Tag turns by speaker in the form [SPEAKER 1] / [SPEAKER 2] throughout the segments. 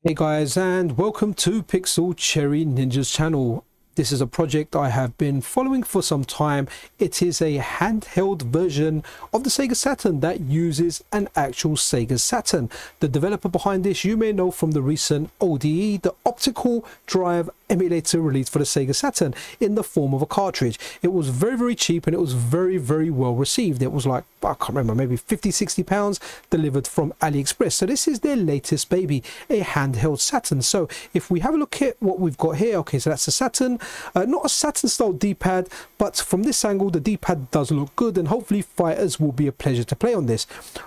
[SPEAKER 1] Hey guys, and welcome to Pixel Cherry Ninja's channel. This is a project I have been following for some time. It is a handheld version of the Sega Saturn that uses an actual Sega Saturn. The developer behind this you may know from the recent ODE, the optical drive emulator released for the Sega Saturn in the form of a cartridge. It was very cheap and it was very well received. It was like, I can't remember, maybe 50-60 pounds delivered from AliExpress. So this is their latest baby, a handheld Saturn. So if we have a look at what we've got here, okay, so that's a Saturn. Not a Saturn style D-pad, but from this angle the D-pad does look good, and hopefully fighters will be a pleasure to play on this.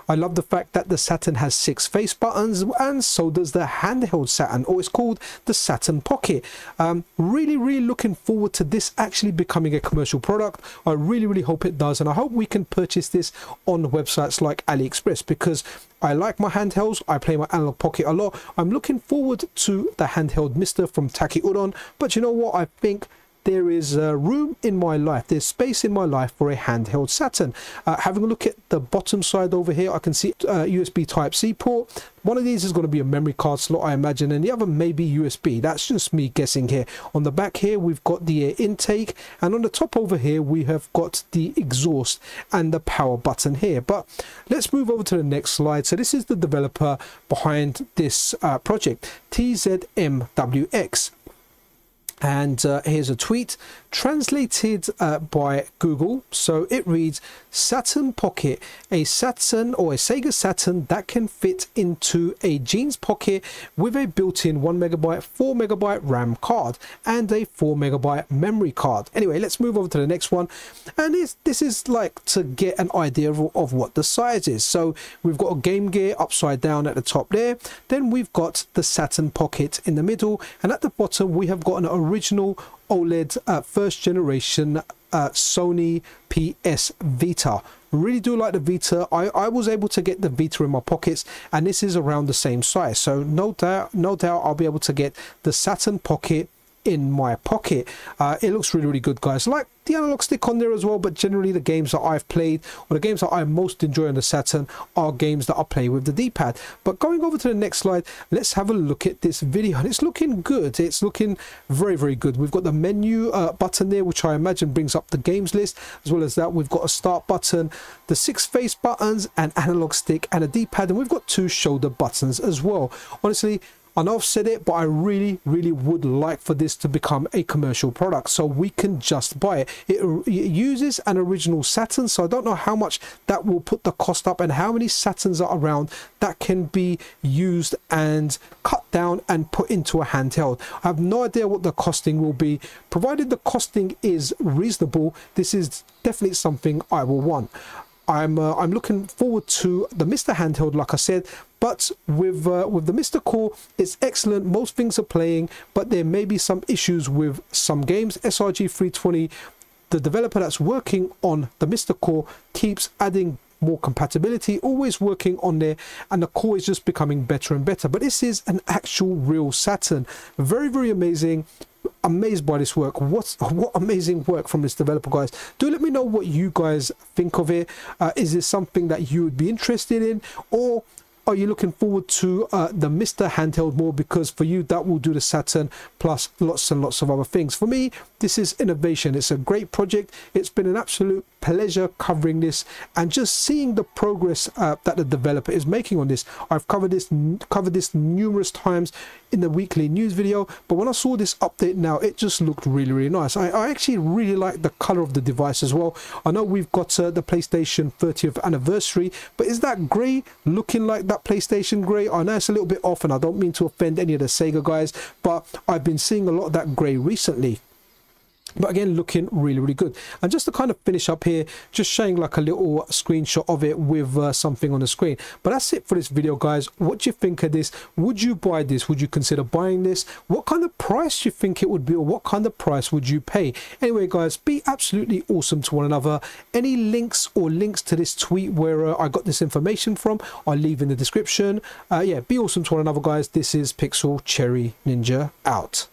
[SPEAKER 1] I love the fact that the Saturn has 6 face buttons, and so does the handheld Saturn, or it's called the Saturn Pocket. Really looking forward to this actually becoming a commercial product. I really hope it does, and I hope we can purchase this on websites like AliExpress, because I like my handhelds. I play my analog Pocket a lot. I'm looking forward to the handheld Myst from Taki Udon, but you know what, I think there is room in my life, there's space in my life for a handheld Saturn. Having a look at the bottom side over here, I can see USB Type-C port. One of these is going to be a memory card slot, I imagine, and the other may be USB. That's just me guessing here. On the back here, we've got the intake, and on the top over here, we have got the exhaust and the power button here. But let's move over to the next slide. So this is the developer behind this project, TZMWX. And here's a tweet translated by Google. So it reads, Saturn Pocket, a Saturn or a Sega Saturn that can fit into a jeans pocket with a built-in 1MB 4MB RAM card and a 4MB memory card. Anyway, let's move over to the next one, and this is like to get an idea of what the size is. So we've got a Game Gear upside down at the top there, then we've got the Saturn Pocket in the middle, and at the bottom we have got an original OLED first generation Sony PS Vita. Really do like the Vita. I was able to get the Vita in my pockets, and this is around the same size, so no doubt I'll be able to get the Saturn Pocket in my pocket. It looks really good, guys. Like the analog stick on there as well, but generally the games that I've played, or the games that I most enjoy on the Saturn, are games that I play with the D-pad. But going over to the next slide, let's have a look at this video, and it's looking good. It's looking very good. We've got the menu button there, which I imagine brings up the games list. As well as that, we've got a start button, the 6 face buttons, an analog stick, and a D-pad, and we've got 2 shoulder buttons as well. Honestly, I know I've said it, but I really would like for this to become a commercial product so we can just buy it. It uses an original Saturn, so I don't know how much that will put the cost up and how many Saturns are around that can be used and cut down and put into a handheld. I have no idea what the costing will be. Provided the costing is reasonable, this is definitely something I will want. I'm looking forward to the Myst handheld, like I said, but with the Myst core, it's excellent. Most things are playing, but there may be some issues with some games. SRG 320, the developer that's working on the Myst core, keeps adding more compatibility, always working on there, and the core is just becoming better and better. But this is an actual real Saturn. Very amazing. Amazed by this work. What amazing work from this developer, guys. Do let me know what you guys think of it. Is this something that you would be interested in, or are you looking forward to the Myst handheld more, because for you that will do the Saturn plus lots and lots of other things? For me, this is innovation. It's a great project. It's been an absolute pleasure covering this and just seeing the progress that the developer is making on this. I've covered this numerous times in the weekly news video, but when I saw this update now, it just looked really nice. I actually really like the color of the device as well. I know we've got the PlayStation 30th anniversary, but is that gray looking like that PlayStation gray? I know it's a little bit off, and I don't mean to offend any of the Sega guys, but I've been seeing a lot of that gray recently. But again, looking really good. And just to kind of finish up here, just showing like a little screenshot of it with something on the screen. But that's it for this video, guys. What do you think of this? Would you buy this? Would you consider buying this? What kind of price do you think it would be, or what kind of price would you pay? Anyway, guys, be absolutely awesome to one another. Any links to this tweet where I got this information from, I'll leave in the description. Yeah, be awesome to one another, guys. This is Pixel Cherry Ninja out.